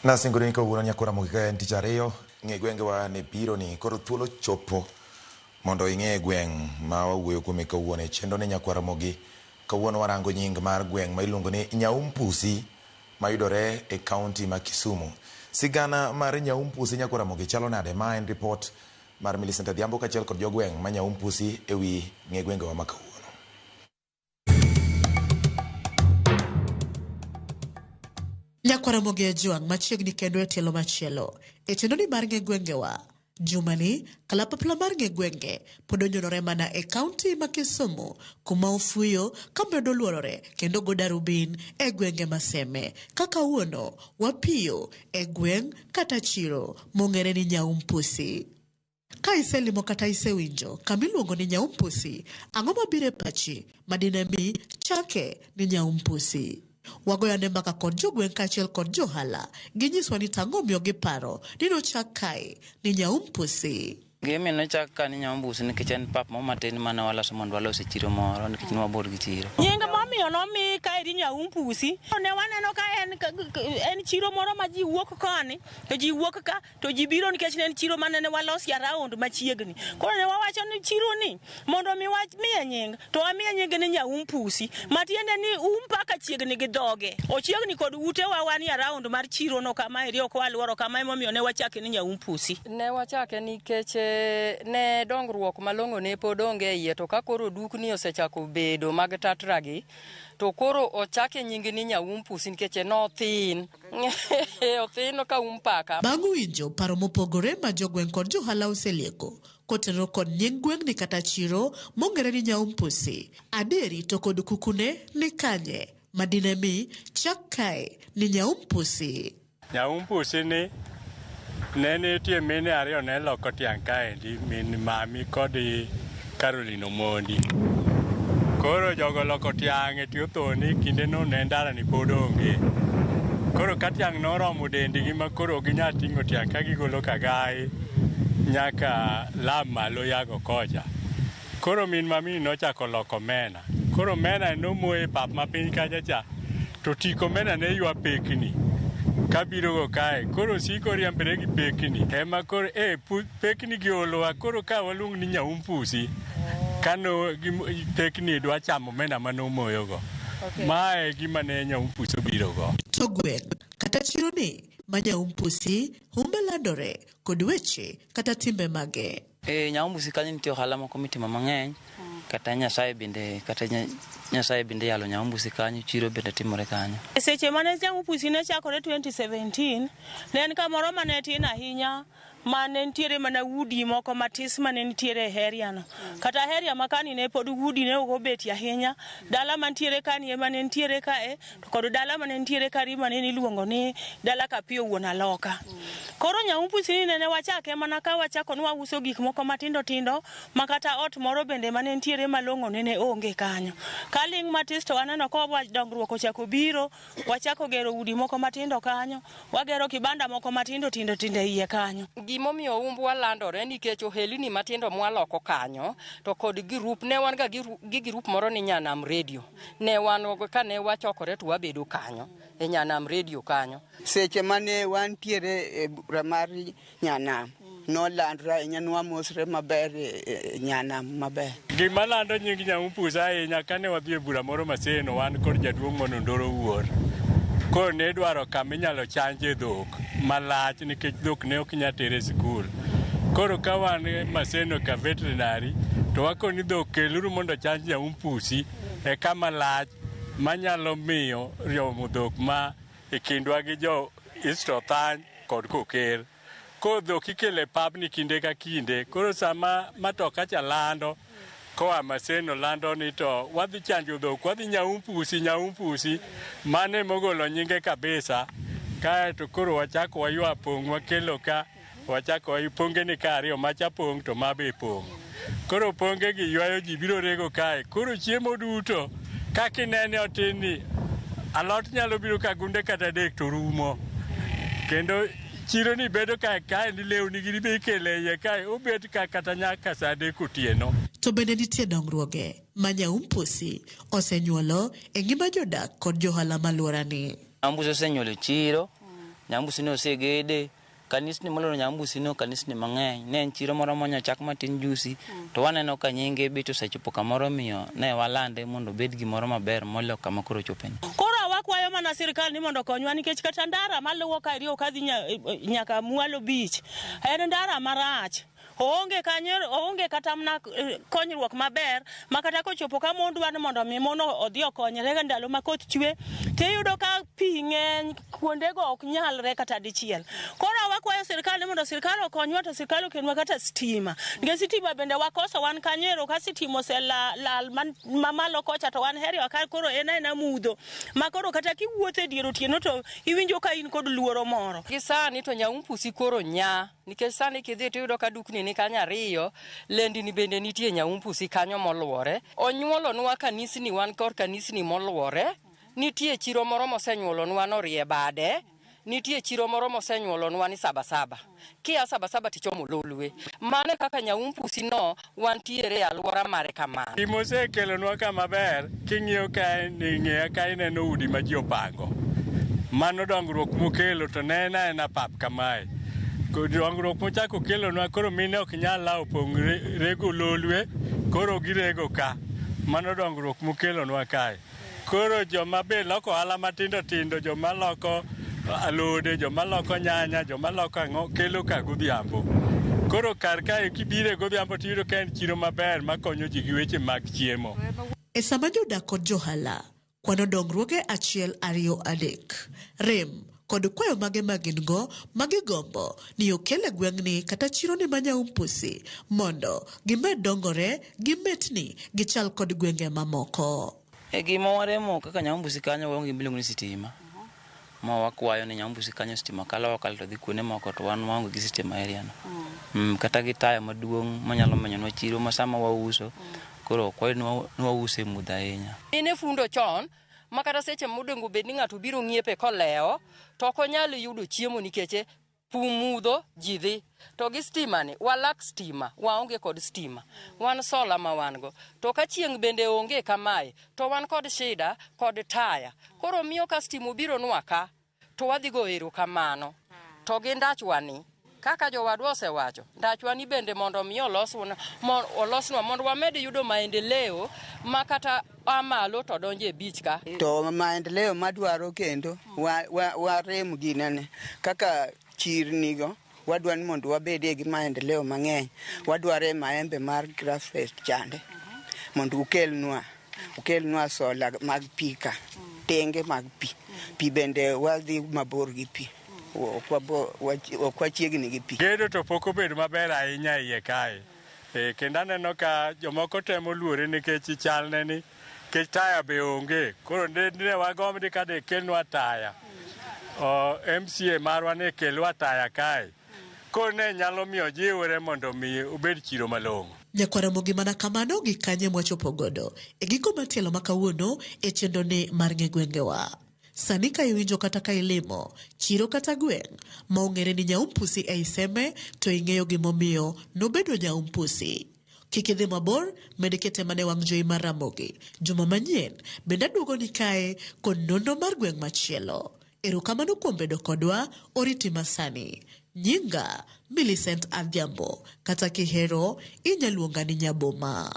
Na singoni kawuono nyakora mogika en tich ariyo ng'e gwenge wa ne biro ni koro thuolo chopo mondo ing'e gweng' ma wawuoyo kuome kawuono e chenro ne nyakwara mogi. Kawuono warango nying mar gweng' ma iluongo ni Nyaumpusi mayudore e kaunti ma Kisumu. Sigana mar Nyaumpusi nyakwara mogi chalo nade? Ma en report mar Millicent Adhiambo kachiel kod jogweng' ma Nyaumpusi ewi ng'e gwenge wa ma kawuono. Nyakwara mogi e juang' machiegni kendo e tielo machielo. E chenro ni mar ng'e gwenge wa, jumani kalapapla mar ng'e gwenge pod onyorore mana e kaunti ma Kisumu kuma ofuyo kamedo luorore kendo go darubin e gwenge maseme. Kaka wuono wapiyo e gweng' kata chiro mong'ere ni Nyaumpusi. Ka iselimo kata isewinjo kamiluongo ni Nyaumpusi, ang'o mabiro e pachi madine mi chake ni Nyaumpusi? Wagoyane mbaka kod jogweng' kachiel kod johala ginyiswa ni tang'o miyo giparo ni nochak kae ni Nyaumpusi. Gimi nochak ka ni Nyaumpusi nikech en pap mo matin mane waloso mondo walos chiro moro nikech ne wabor gi chiro. Nying momiyo nomi kae ni Nyaumpusi, ne waneno ka en chiro moro ma ji wuok koni to ji wuok ka to ji biro nikech ne en chiro mane ne walosi around machiegni. Koro ne wawacho ni chiro ni mondo mi wamiye nying to wamiye nying ni Nyaumpusi, matiende ni mpaka chiegni gi dhoge. Ochiegni kod ute wa wani around mar chiro no kama iri ok waluoro kama emomiyo ne wachake ni Nyaumpusi. Ne wachake nikech ne dongruok malongo ne pod onge iye, to ka koro dukni osechako bedo mag tatragi to koro ochake nying ni Nyaumpusi nikech nothin othin ka umpaka. Bang' winjo paro mopogore ma jogweng' kod johala oselieko kotero kod nying gweng' ni kata chiro mong'ere ni Nyaumpusi, aderi to kod kukune ni kanye madine mi chak kae ni Nyaumpusi. Nyaumpusi ni ne nitie mine ariyo ne loko tiang' kaendi, min mami kod Caroline Omondi. Koro jogo loko tiang' e Tiothoni kinde no ne ndara ni pod onge. Koro ka tiang' noromo dendgi ma koro ginyal ting'o tiang' ka gigolo Kagai nyaka Lam malo Yago kocha. Koro min mami nochako loko Mena. Koro Mena nomoye e pap mapiny kacha cha, to tiko Mena ne ywa pekni kabiro go kae. Koro siko riempre gi pekni ema koro pekni gi olowa. Koro ka waluong ni Nyaumpusi kano pekni dwa chamo Mena manomoyo go. Mae gima ne Nyaumpusi obiro go. To gweng' kata chiro ni ma Nyaumpusi humbe landore kod weche kata timbe mage. Nyaumpusi kanyo nitie ohala moko mitimo mang'eny, kata Nyasaye bende yalo Nyaumpusi kanyo, chiro bende timore kanyo. Seche mane Nyaumpusi ne chakore 2017, ne en kamoro mane tin ahinya, mane nitiere mana udi moko matis mane nitiere e area no. Kata area makani ne pod udi ne ogo beti ahinya. Dala mantiere kani ema ne nitiere kae, to kod dala mane nitiere kari mane niluongo ni dala Kapio wuon Aloka. Koro Nyaumpusi ne wachake mana ka wachako nwa uso gik moko matindo tindo, makata ot moro bende mane nitiere malongo ne onge kanyo. Kaling matis to aneno ko dongruok ochako biro, wachako gero udi moko matindo kanyo, wagero kibanda moko matindo tindo iye kanyo. Gimomiyo umbwa landore nikech ohelni matindo mwaloko kanyo to kod group ne wan ga gi group moro ni Nyanam Radio. Ne wan ka ne wachokore to wabedo kanyo e Nyanam Radio kanyo. Seche mane wantiere e bura mar Nyanam no landra nyanwa mosre maber Nyanam maber. Gima lando nying Nyaumpusi ahinya kane wadhi e bura moro Maseno, wan kod jaduong' Monondoro wuor. Koro ne dwaro kama inyalo chanje dhok malach nikech dhok ne ok nyal tere sikul. Koro ka wan Maseno ka veterinary to wakoni dhok keluru mondo chanj Nyaumpusi e kama lach manyalo miyo riomo dhok ma e kindwa gi jo East Othany kod Koker. Koro dhok ikele pabni kinde ka kinde. Koro sama matoka cha lando koa Maseno lando ni to wadhi chanjo dhok, wadhi Nyaumpusi mane mogolo nyinge kabisa. Kae to koro wachako waywa pong' wakelo ka, wachako ponge ni ka ariyo, macha pong' to mabe pong'. Koro ponge gi ywayo ji biro rego kae. Koro chiemo duto kakinene otin ni alot nyalo biro ka gunde kata dek to rumo. Kendo chiro ni bedo kae ni lewni gi be ikele iye kae, obet ka kata nyaka sa adek otieno. To bende nitie dongruoge ma Nyaumpusi osenyuolo e ngima jodak kod johala maluora ni. Nyaumpusi osenyuolo chiro nyambusi no segede kanisni molono nyambusi no kanisni mang'eny ne en chiro moro monyo chak matin jusi to waneno ka nyinge bet osechopo kamoro miyo ne walande mondo bed gimoro maber moloyo kama koro chopeni. Koro wakwayo mana sirikal ni mondo konywa nikech kata ndara maluwo ka iriyo kadhi nyaka Mwalo Beach en ndara marach. Oonge kata mna konyruok maber makata kochopo ka mon dwaro mondo mi mono odhi okonyre ga ndalo ma koth chwe tiyudo ka pi ng'eny kuondego ok nyalre kata dichiel. Koro wakwayo sirikal ni mondo sirikal okonywa to sirikal okelnwa kata stima. Nikech stima bende wakoso wan kanyero ka stima oselal mamalo kocha to wan heri ka koro ena mudho makoro kata kiwuotho e dier otieno to iwinjo ka in kod luoro moro. Gi sani to nyaumpusi koro nya nikech sani kidhi tiyudo ka dukni ni kanyo ariyo, lendini bende nitie nyaumpusi kanyo moluore. Onyuolonwa kanisni wan kor kanisni moluore. Nitie chiro moro mosenyuolonwa norie bade. Nitie chiro moro mosenyuolonwa ni Sabasaba. Kia Sabasaba tichomo Lolwe. Mane kaka nyaumpusi no wantiere alwora mare kama. Mosekelonwa kama ber king'iyo ka ng'eya ka ineno udi ma ji opango. Mano dongruok mokelo to nena en pap kamae. Dongruok mochako kelonwa koro mine ok nyal lawo pong' rego Lolwe koro girego ka. Mano dongruok mokelonwa kae. Koro joma be loko ohala matindo tindo, joma loko alode, joma loko nyanya, joma loko ang'o kelo ka godhiambo. Koro kar kae kibire godhiambo tiyudo ka en chiro maber makonyo ji gi weche mag chiemo. E sama jodak kod johala kwano dongruoge 1, 2, 3 rem kod kwayo mage magin-go magigombo ni okele gweng'ni kata chironi ma nyaumpusi mondo gimed dongore gimetni gichal kod gwenge mamoko. E gima waremo kaka nyaumpusi kanyo waonge miluongo ni sitima. Ma wakwayo ni nyaumpusi kanyo sitima kalo to dhi kuonde moko to wan waonge gi sitima area no. Kata gi taya maduong' manyalo menyonwa chiro ma sama wauso koro kwayo ni wause mudho ahinya. Ine fundo chon makata seche modengo bed ni ng'ato biro ng'iepe koleo to ok onyal yudo chiemo nikech mudho ji dhi. To gi stima ni walak stima, waonge kod stima. Wan sola ma wan go. To ka chieng' bende onge kamae to wan kod shida kod taya. Koro miyo ka stima biro nwa ka to wadhi go erokamano. To gi ndachwani kaka jowadwa osewacho, ndachwani bende mondo mi olosnwa mondo wamed yudo maendeleo makata amalo to donje beach ka. To maendeleo madwaro kendo warem ginene kaka chirnigo wadwani mondo wabedie gi maendeleo mang'eny. Wadware maembe mar Grassfest chande mondo ukelnwa sola mag pi ka, tenge mag pi. Pi bende wadhi mabor gi pi. Ok wachiegni gi pi. Gedo to pok obedo maber ahinya iye kae. Kendo aneno ka jomoko temo luore nikech chalne ni kech taya be onge. Koro ne wagombi ka de kelnwa taya. MCA marwa ne kelwa taya kae. Koro ne nyalo miyo jiwre mondo mi obed chiro malong'o. Nyakwaramogi mana kamano gi kanye mwachopo godo. E giko matielo makawuono e chendone mar ng'egwengewa. Sani ka iwinjo kata ka ilimo, chiro kata gweng' ma ong'ere ni nyaumpusi e iseme to ing'eyo gimomiyo nobedo nyaumpusi. Kik idhi mabor, med kete mane wang' jowi mar Ramogi. Juma manyien, bende duogo ni kae kod nono mar gweng' machielo. Erokamano kuom bedo kodwa, oriti masani. Nyinga, Millicent Adhiambo, kata kihero, inyaluonga ni Nyaboma.